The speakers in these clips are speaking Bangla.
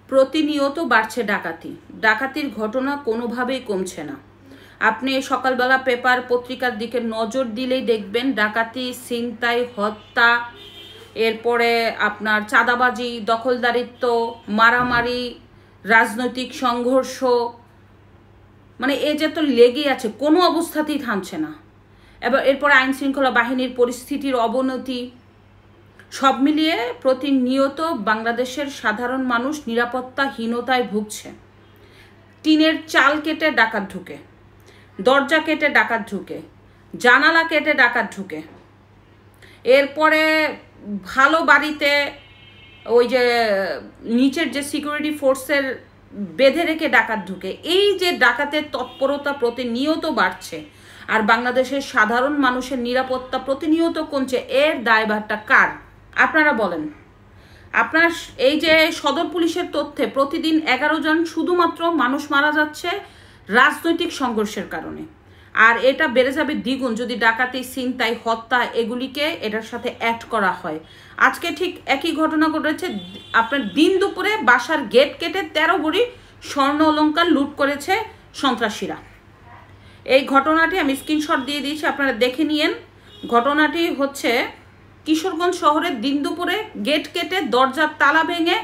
প্রতিনিয়ত বাড়ছে ডাকাতি। ডাকাতির ঘটনা কোনোভাবেই কমছে না। আপনি সকালবেলা পেপার পত্রিকার দিকে নজর দিলেই দেখবেন ডাকাতি, ছিনতাই, হত্যা, এরপরে আপনার চাঁদাবাজি, দখলদারিত্ব, মারামারি, রাজনৈতিক সংঘর্ষ, মানে এ যে তো লেগেই আছে, কোনো অবস্থাতেই থামছে না। এবার এরপরে আইন শৃঙ্খলা বাহিনীর পরিস্থিতির অবনতি, সব মিলিয়ে প্রতিনিয়ত বাংলাদেশের সাধারণ মানুষ নিরাপত্তাহীনতায় ভুগছে। টিনের চাল কেটে ডাকাত ঢুকে, দরজা কেটে ডাকাত ঢুকে, জানালা কেটে ডাকাত ঢুকে, এরপরে ভালো বাড়িতে ওই যে নিচের যে সিকিউরিটি ফোর্সের বেঁধে রেখে ডাকাত ঢুকে। এই যে ডাকাতের তৎপরতা প্রতিনিয়ত বাড়ছে আর বাংলাদেশের সাধারণ মানুষের নিরাপত্তা প্রতিনিয়ত কমছে, এর দায়ভারটা কার? আপনারা বলেন। আপনার এই যে সদর পুলিশের তথ্যে প্রতিদিন 11 জন শুধুমাত্র মানুষ মারা যাচ্ছে রাজনৈতিক সংঘর্ষের কারণে, আর এটা বেড়ে যাবে দ্বিগুণ যদি ডাকাতি, ছিনতাই, হত্যা এগুলিকে এটার সাথে অ্যাড করা হয়। আজকে ঠিক একই ঘটনা ঘটেছে। আপনার দিন দুপুরে বাসার গেট কেটে 13 ভরি স্বর্ণ অলংকার লুট করেছে সন্ত্রাসীরা। এই ঘটনাটি আমি স্ক্রিনশট দিয়ে দিয়েছি, আপনারা দেখে নিয়েন। ঘটনাটি হচ্ছে কিশোরগঞ্জ শহরের দিন দুপুরে গেট কেটে দরজার তালা ভেঙে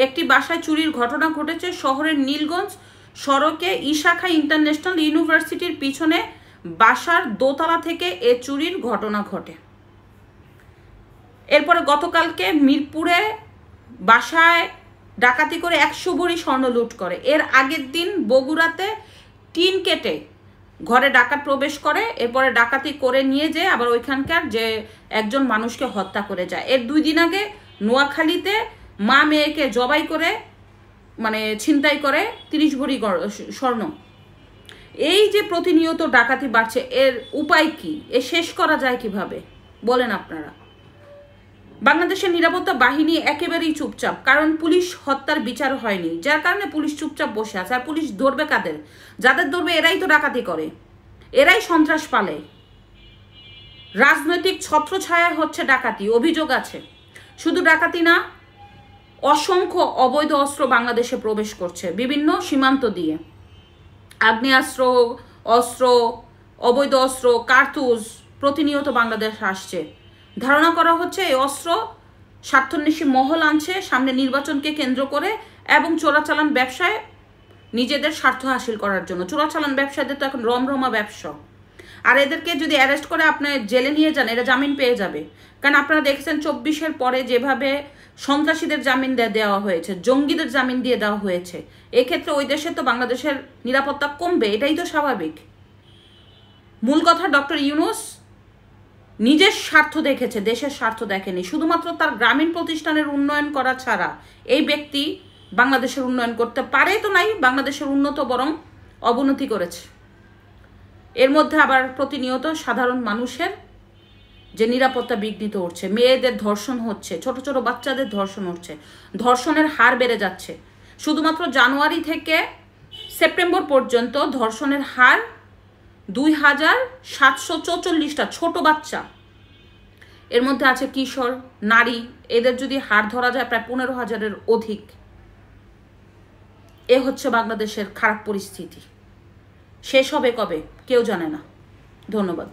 একটি বাসায় চুরির ঘটনা ঘটেছে শহরের নীলগঞ্জ সড়কে ইশাখা ইন্টারন্যাশনাল ইউনিভার্সিটির পিছনে বাসার দোতলা থেকে এ চুরির ঘটনা ঘটে। এরপরে গতকালকে মিরপুরে বাসায় ডাকাতি করে 100 ভরি স্বর্ণ লুট করে। এর আগের দিন বগুড়াতে টিন কেটে ঘরে ডাকাত প্রবেশ করে, এরপরে ডাকাতি করে নিয়ে যেয়ে আবার ওইখানকার যে একজন মানুষকে হত্যা করে যায়। এর 2 দিন আগে নোয়াখালীতে মা মেয়েকে জবাই করে মানে ছিনতাই করে 30 ভরি স্বর্ণ। এই যে প্রতিনিয়ত ডাকাতি বাড়ছে, এর উপায় কি? এ শেষ করা যায় কিভাবে বলেন আপনারা? বাংলাদেশের নিরাপত্তা বাহিনী একেবারেই চুপচাপ, কারণ পুলিশ হত্যার বিচার হয়নি, যার কারণে পুলিশ চুপচাপ বসে আছে। আর পুলিশ ধরবে কাদের? যাদের ধরবে এরাই তো ডাকাতি করে, এরাই সন্ত্রাস পালে। রাজনৈতিক ছত্রছায়া হচ্ছে ডাকাতি, অভিযোগ আছে। শুধু ডাকাতি না, অসংখ্য অবৈধ অস্ত্র বাংলাদেশে প্রবেশ করছে বিভিন্ন সীমান্ত দিয়ে। আগ্নেয়াস্ত্র, অস্ত্র, অবৈধ অস্ত্র, কার্তুজ প্রতিনিয়ত বাংলাদেশ আসছে। ধারণা করা হচ্ছে এই অস্ত্র স্বার্থান্বেষী মহল আনছে সামনে নির্বাচনকে কেন্দ্র করে এবং চোরাচালান ব্যবসায় নিজেদের স্বার্থ হাসিল করার জন্য। চোরাচালান ব্যবসায়ীদের তো এখন রমরমা ব্যবসা। আর এদেরকে যদি অ্যারেস্ট করে আপনার জেলে নিয়ে যান, এরা জামিন পেয়ে যাবে। কারণ আপনারা দেখছেন 24-এর পরে যেভাবে সন্ত্রাসীদের জামিন দেওয়া হয়েছে, জঙ্গিদের জামিন দিয়ে দেওয়া হয়েছে। এক্ষেত্রে ওই দেশে তো বাংলাদেশের নিরাপত্তা কমবে, এটাই তো স্বাভাবিক। মূল কথা, ডক্টর ইউনূস নিজের স্বার্থ দেখেছে, দেশের স্বার্থ দেখেনি। শুধুমাত্র তার গ্রামীণ প্রতিষ্ঠানের উন্নয়ন করা ছাড়া এই ব্যক্তি বাংলাদেশের উন্নয়ন করতে পারে তো নাই, বাংলাদেশের উন্নত বরং অবনতি করেছে। এর মধ্যে আবার প্রতিনিয়ত সাধারণ মানুষের যে নিরাপত্তা বিঘ্নিত হচ্ছে, মেয়েদের ধর্ষণ হচ্ছে, ছোট ছোট বাচ্চাদের ধর্ষণ হচ্ছে, ধর্ষণের হার বেড়ে যাচ্ছে। শুধুমাত্র জানুয়ারি থেকে সেপ্টেম্বর পর্যন্ত ধর্ষণের হার 2744টা ছোট বাচ্চা, এর মধ্যে আছে কিশোর, নারী, এদের যদি হার ধরা যায় প্রায় 15,000-এর অধিক। এ হচ্ছে বাংলাদেশের খারাপ পরিস্থিতি। শেষ হবে কবে কেউ জানে না। ধন্যবাদ।